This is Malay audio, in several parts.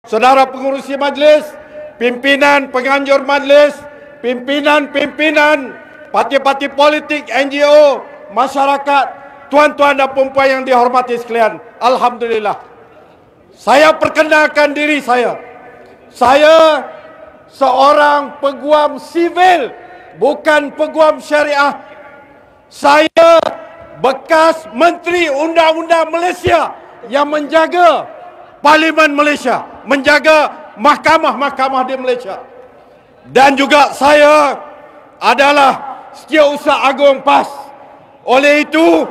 saudara pengurusi majlis, pimpinan penganjur majlis, pimpinan-pimpinan parti-parti politik, NGO, masyarakat, tuan-tuan dan puan-puan yang dihormati sekalian. Alhamdulillah. Saya perkenalkan diri saya. Saya seorang peguam sivil, bukan peguam syariah. Saya bekas Menteri Undang-Undang Malaysia yang menjaga Parlimen Malaysia, menjaga mahkamah-mahkamah di Malaysia. Dan juga saya adalah Setiausaha Agung PAS. Oleh itu,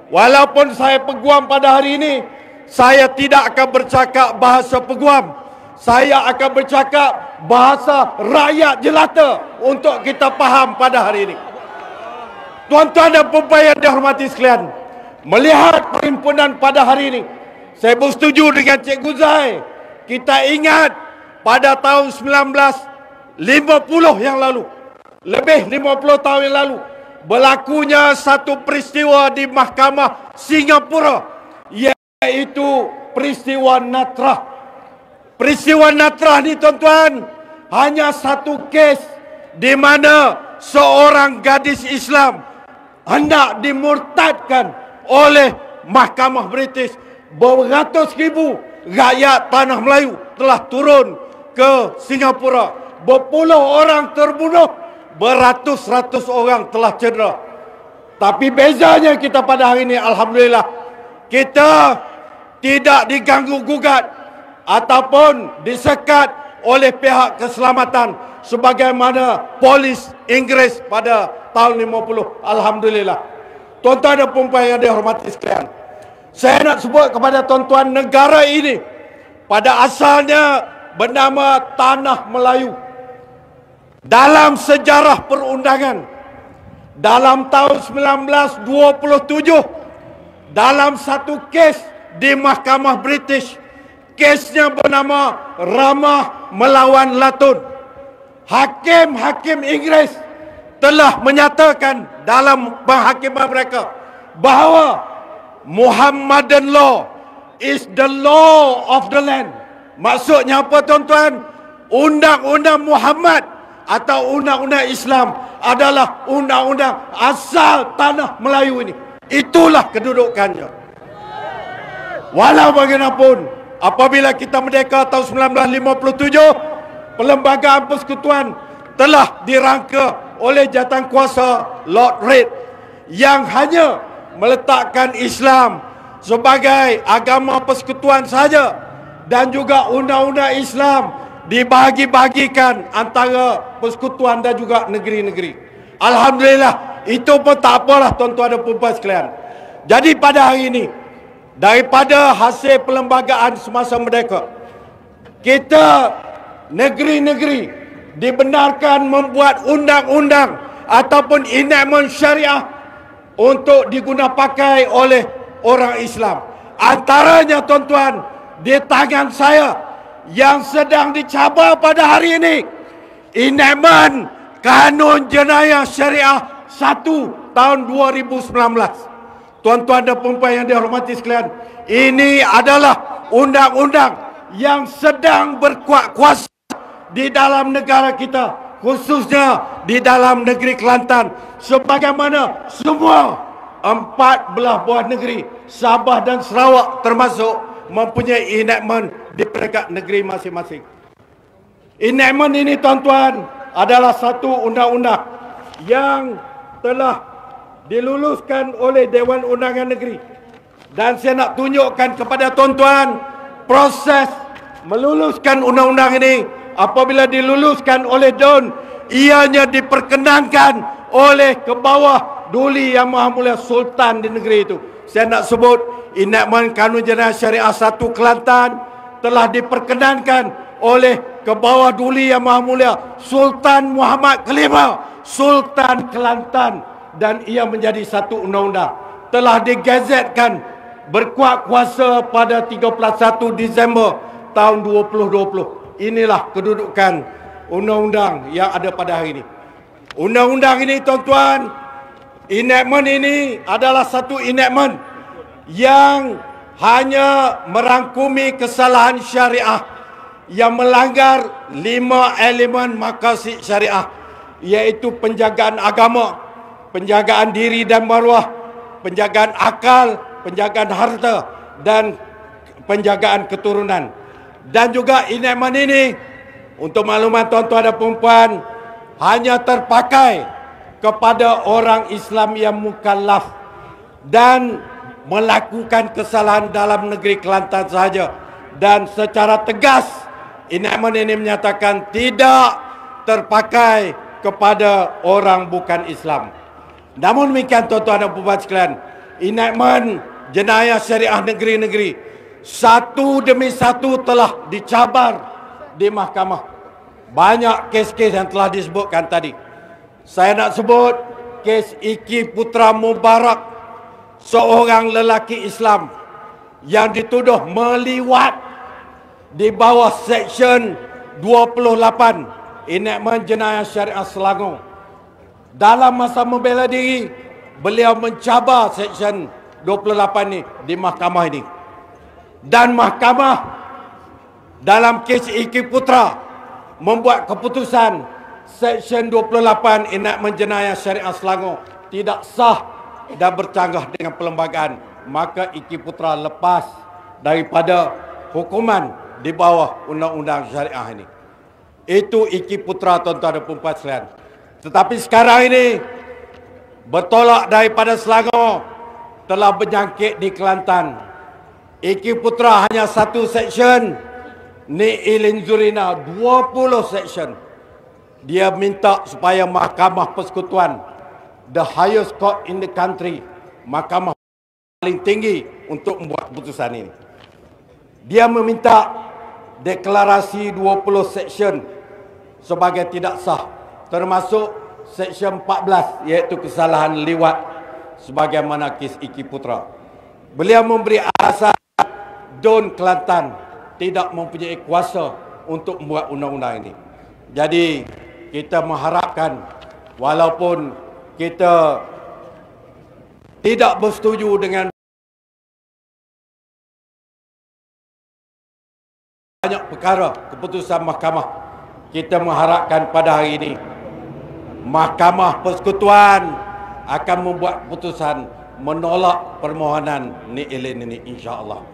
walaupun saya peguam pada hari ini, saya tidak akan bercakap bahasa peguam. Saya akan bercakap bahasa rakyat jelata untuk kita faham pada hari ini. Tuan-tuan dan puan-puan yang dihormati sekalian, melihat perhimpunan pada hari ini, saya bersetuju dengan Cikgu Zai. Kita ingat pada tahun 1950 yang lalu, lebih 50 tahun yang lalu, berlakunya satu peristiwa di Mahkamah Singapura, iaitu peristiwa Natrah. Peristiwa Natrah ni tuan-tuan, hanya satu kes di mana seorang gadis Islam hendak dimurtadkan oleh Mahkamah British. Beratus ribu rakyat tanah Melayu telah turun ke Singapura. Berpuluh orang terbunuh, beratus-ratus orang telah cedera. Tapi bezanya kita pada hari ini, alhamdulillah, kita tidak diganggu-gugat ataupun disekat oleh pihak keselamatan sebagaimana polis Inggeris pada tahun 50. Alhamdulillah. Tuan-tuan dan puan-puan yang dihormati sekalian, saya nak sebut kepada tuan-tuan, negara ini pada asalnya bernama Tanah Melayu. Dalam sejarah perundangan, dalam tahun 1927, dalam satu kes di Mahkamah British, kesnya bernama Ramah melawan Latun. Hakim-hakim Inggeris telah menyatakan dalam penghakiman mereka bahawa Muhammadan law is the law of the land. Maksudnya apa tuan-tuan? Undang-undang Muhammad atau undang-undang Islam adalah undang-undang asal tanah Melayu ini. Itulah kedudukannya. Walau bagaimanapun, apabila kita merdeka tahun 1957, Perlembagaan Persekutuan telah dirangka oleh jawatankuasa Lord Reid yang hanya meletakkan Islam sebagai agama persekutuan saja, dan juga undang-undang Islam dibahagi-bahagikan antara persekutuan dan juga negeri-negeri. Alhamdulillah, itu pun tak apalah tuan-tuan dan puan-puan sekalian. Jadi pada hari ini, daripada hasil perlembagaan semasa merdeka, kita negeri-negeri dibenarkan membuat undang-undang ataupun enactment syariah untuk digunapakai oleh orang Islam. Antaranya tuan-tuan, di tangan saya yang sedang dicabar pada hari ini, enactment Kanun Jenayah Syariah 1 tahun 2019. Tuan-tuan dan puan-puan yang dihormati sekalian, ini adalah undang-undang yang sedang berkuat kuasa di dalam negara kita, khususnya di dalam negeri Kelantan, sebagaimana semua 14 buah negeri, Sabah dan Sarawak termasuk, mempunyai enactment di peringkat negeri masing-masing. Enactment ini tuan-tuan adalah satu undang-undang yang telah diluluskan oleh Dewan Undangan Negeri. Dan saya nak tunjukkan kepada tuan-tuan proses meluluskan undang-undang ini. Apabila diluluskan oleh Daun, ianya diperkenankan oleh ke bawah Duli Yang Maha Mulia Sultan di negeri itu. Saya nak sebut enactment Kanun Jenayah Syariah 1 Kelantan telah diperkenankan oleh ke bawah Duli Yang Maha Mulia Sultan Muhammad Kelima, Sultan Kelantan, dan ia menjadi satu undang-undang. Telah digazetkan berkuat kuasa pada 31 Disember tahun 2020. Inilah kedudukan undang-undang yang ada pada hari ini. Undang-undang ini tuan-tuan, enactment ini adalah satu enactment yang hanya merangkumi kesalahan syariah yang melanggar 5 elemen maqasid syariah, iaitu penjagaan agama, penjagaan diri dan maruah, penjagaan akal, penjagaan harta, dan penjagaan keturunan. Dan juga enakmen ini, untuk makluman tuan-tuan dan puan-puan, hanya terpakai kepada orang Islam yang mukallaf dan melakukan kesalahan dalam negeri Kelantan sahaja. Dan secara tegas, enakmen ini menyatakan tidak terpakai kepada orang bukan Islam. Namun demikian tuan-tuan dan puan-puan sekalian, enakmen jenayah syariah negeri-negeri satu demi satu telah dicabar di mahkamah. Banyak kes-kes yang telah disebutkan tadi. Saya nak sebut kes Iki Putra Mubarak, seorang lelaki Islam yang dituduh meliwat di bawah Seksyen 28 enakmen jenayah syariah Selangor. Dalam masa membela diri, beliau mencabar Seksyen 28 ini di mahkamah ini. Dan mahkamah dalam kes Iki Putra membuat keputusan Seksyen 28 enakmen jenayah syariah Selangor tidak sah dan bercanggah dengan perlembagaan. Maka Iki Putra lepas daripada hukuman di bawah undang-undang syariah ini. Itu Iki Putra, tuan-tuan dan puan-puan sekalian. Tetapi sekarang ini bertolak daripada Selangor, telah berjangkit di Kelantan. Iki Putra hanya satu seksyen, Ni Ilin Zurina 20 seksyen. Dia minta supaya Mahkamah Persekutuan, the highest court in the country, mahkamah paling tinggi untuk membuat keputusan ini, dia meminta deklarasi 20 seksyen sebagai tidak sah, termasuk Seksyen 14, iaitu kesalahan liwat sebagaimana kes Iki Putra. Beliau memberi alasan Don Kelantan tidak mempunyai kuasa untuk membuat undang-undang ini. Jadi kita mengharapkan, walaupun kita tidak bersetuju dengan banyak perkara keputusan mahkamah, kita mengharapkan pada hari ini Mahkamah Persekutuan akan membuat keputusan menolak permohonan Ni Ilin ini, insya-Allah.